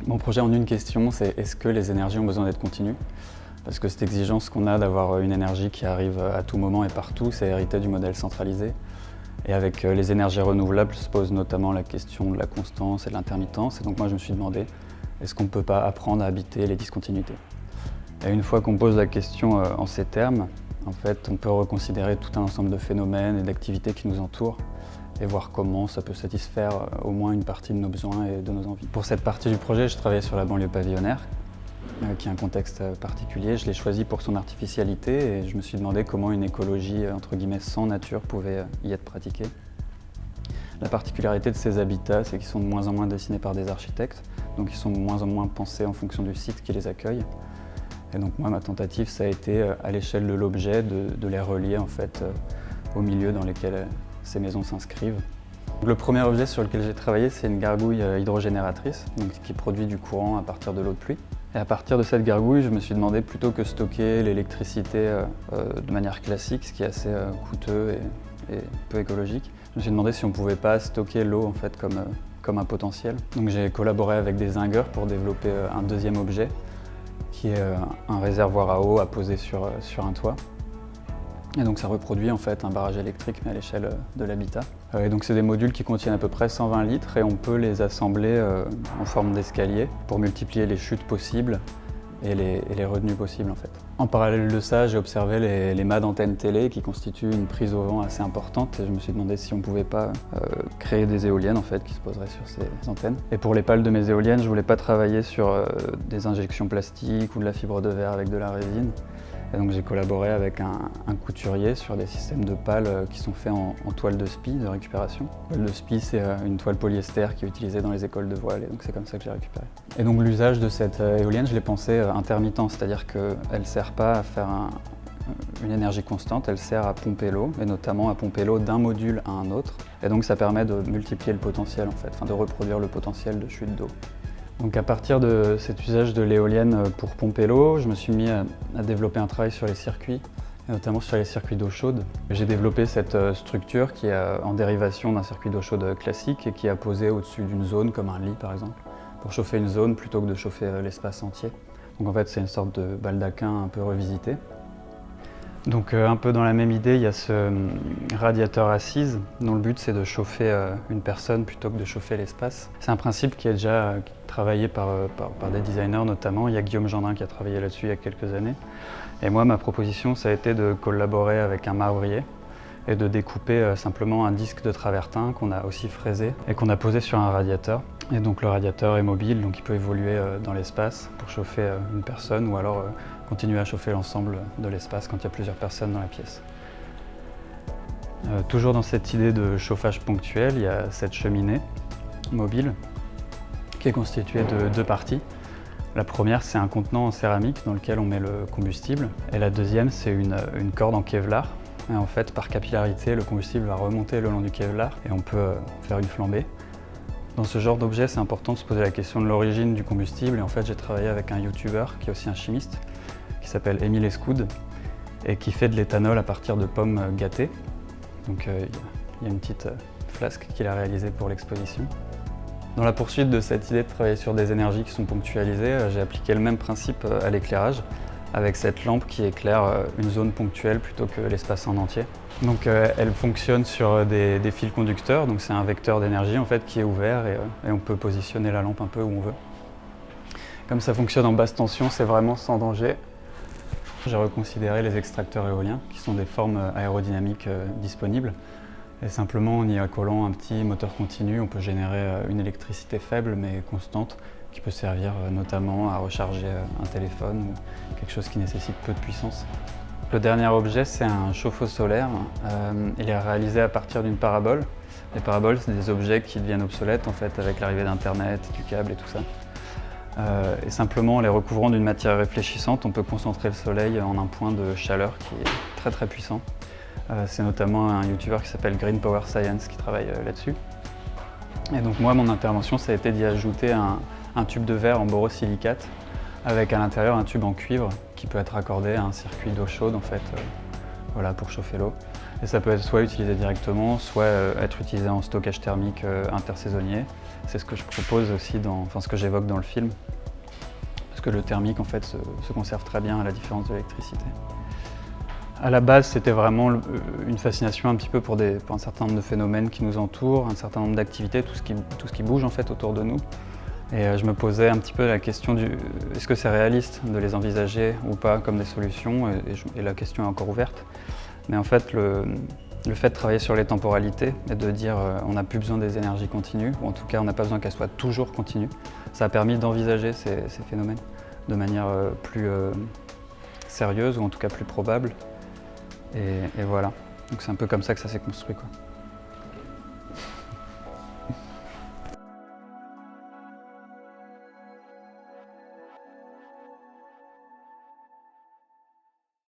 Mon projet en une question, c'est est-ce que les énergies ont besoin d'être continues? Parce que cette exigence qu'on a d'avoir une énergie qui arrive à tout moment et partout, c'est hérité du modèle centralisé. Et avec les énergies renouvelables se pose notamment la question de la constance et de l'intermittence. Et donc moi je me suis demandé, est-ce qu'on ne peut pas apprendre à habiter les discontinuités? Et une fois qu'on pose la question en ces termes, en fait, on peut reconsidérer tout un ensemble de phénomènes et d'activités qui nous entourent et voir comment ça peut satisfaire au moins une partie de nos besoins et de nos envies. Pour cette partie du projet, je travaillais sur la banlieue pavillonnaire, qui a un contexte particulier. Je l'ai choisi pour son artificialité et je me suis demandé comment une écologie entre guillemets sans nature pouvait y être pratiquée. La particularité de ces habitats, c'est qu'ils sont de moins en moins dessinés par des architectes, donc ils sont de moins en moins pensés en fonction du site qui les accueille. Et donc moi, ma tentative, ça a été à l'échelle de l'objet de les relier en fait au milieu dans lesquels ces maisons s'inscrivent. Le premier objet sur lequel j'ai travaillé, c'est une gargouille hydrogénératrice, donc qui produit du courant à partir de l'eau de pluie. Et à partir de cette gargouille, je me suis demandé, plutôt que stocker l'électricité de manière classique, ce qui est assez coûteux et peu écologique, je me suis demandé si on ne pouvait pas stocker l'eau en fait, comme un potentiel. Donc j'ai collaboré avec des zingueurs pour développer un deuxième objet, qui est un réservoir à eau à poser sur un toit. Et donc ça reproduit en fait un barrage électrique mais à l'échelle de l'habitat. Et donc c'est des modules qui contiennent à peu près 120 litres et on peut les assembler en forme d'escalier pour multiplier les chutes possibles et les retenues possibles en fait. En parallèle de ça, j'ai observé les mâts d'antennes télé qui constituent une prise au vent assez importante et je me suis demandé si on ne pouvait pas créer des éoliennes en fait qui se poseraient sur ces antennes. Et pour les pales de mes éoliennes, je ne voulais pas travailler sur des injections plastiques ou de la fibre de verre avec de la résine. Et donc j'ai collaboré avec un couturier sur des systèmes de pales qui sont faits en toile de spi de récupération. La toile de spi, c'est une toile polyester qui est utilisée dans les écoles de voile et donc c'est comme ça que j'ai récupéré. Et donc l'usage de cette éolienne, je l'ai pensé intermittent, c'est-à-dire qu'elle ne sert pas à faire une énergie constante, elle sert à pomper l'eau, et notamment à pomper l'eau d'un module à un autre. Et donc ça permet de multiplier le potentiel en fait, de reproduire le potentiel de chute d'eau. Donc à partir de cet usage de l'éolienne pour pomper l'eau, je me suis mis à développer un travail sur les circuits, et notamment sur les circuits d'eau chaude. J'ai développé cette structure qui est en dérivation d'un circuit d'eau chaude classique et qui est apposé au-dessus d'une zone, comme un lit par exemple, pour chauffer une zone plutôt que de chauffer l'espace entier. Donc en fait c'est une sorte de baldaquin un peu revisité. Donc un peu dans la même idée, il y a ce radiateur assise dont le but c'est de chauffer une personne plutôt que de chauffer l'espace. C'est un principe qui est déjà travaillé par des designers notamment. Il y a Guillaume Gendrin qui a travaillé là-dessus il y a quelques années. Et moi, ma proposition, ça a été de collaborer avec un marbrier et de découper simplement un disque de travertin qu'on a aussi fraisé et qu'on a posé sur un radiateur. Et donc le radiateur est mobile, donc il peut évoluer dans l'espace pour chauffer une personne ou alors continuer à chauffer l'ensemble de l'espace quand il y a plusieurs personnes dans la pièce. Toujours dans cette idée de chauffage ponctuel, il y a cette cheminée mobile qui est constituée de deux parties. La première, c'est un contenant en céramique dans lequel on met le combustible. Et la deuxième, c'est une corde en Kevlar. Et en fait, par capillarité, le combustible va remonter le long du Kevlar et on peut faire une flambée. Dans ce genre d'objet, c'est important de se poser la question de l'origine du combustible. Et en fait, j'ai travaillé avec un youtubeur qui est aussi un chimiste, qui s'appelle Émile Escoud, et qui fait de l'éthanol à partir de pommes gâtées. Donc il y a une petite flasque qu'il a réalisée pour l'exposition. Dans la poursuite de cette idée de travailler sur des énergies qui sont ponctualisées, j'ai appliqué le même principe à l'éclairage, avec cette lampe qui éclaire une zone ponctuelle plutôt que l'espace en entier. Donc elle fonctionne sur des fils conducteurs, donc c'est un vecteur d'énergie en fait qui est ouvert et on peut positionner la lampe un peu où on veut. Comme ça fonctionne en basse tension, c'est vraiment sans danger. J'ai reconsidéré les extracteurs éoliens, qui sont des formes aérodynamiques disponibles. Et simplement en y accolant un petit moteur continu, on peut générer une électricité faible mais constante, qui peut servir notamment à recharger un téléphone ou quelque chose qui nécessite peu de puissance. Le dernier objet, c'est un chauffe-eau solaire. Il est réalisé à partir d'une parabole. Les paraboles, c'est des objets qui deviennent obsolètes en fait, avec l'arrivée d'Internet, du câble et tout ça. Et simplement en les recouvrant d'une matière réfléchissante, on peut concentrer le soleil en un point de chaleur qui est très très puissant. C'est notamment un youtubeur qui s'appelle Green Power Science qui travaille là-dessus. Et donc moi, mon intervention, ça a été d'y ajouter un tube de verre en borosilicate avec à l'intérieur un tube en cuivre qui peut être raccordé à un circuit d'eau chaude en fait, voilà, pour chauffer l'eau. Et ça peut être soit utilisé directement, soit être utilisé en stockage thermique intersaisonnier. C'est ce que je propose aussi, ce que j'évoque dans le film. Parce que le thermique en fait se conserve très bien à la différence de l'électricité. À la base, c'était vraiment une fascination un petit peu pour un certain nombre de phénomènes qui nous entourent, un certain nombre d'activités, tout ce qui bouge en fait autour de nous. Et je me posais un petit peu la question est-ce que c'est réaliste de les envisager ou pas comme des solutions, et la question est encore ouverte. Mais en fait, le fait de travailler sur les temporalités et de dire on n'a plus besoin des énergies continues, ou en tout cas on n'a pas besoin qu'elles soient toujours continues, ça a permis d'envisager ces phénomènes de manière plus sérieuse, ou en tout cas plus probable. Et voilà, donc c'est un peu comme ça que ça s'est construit, quoi.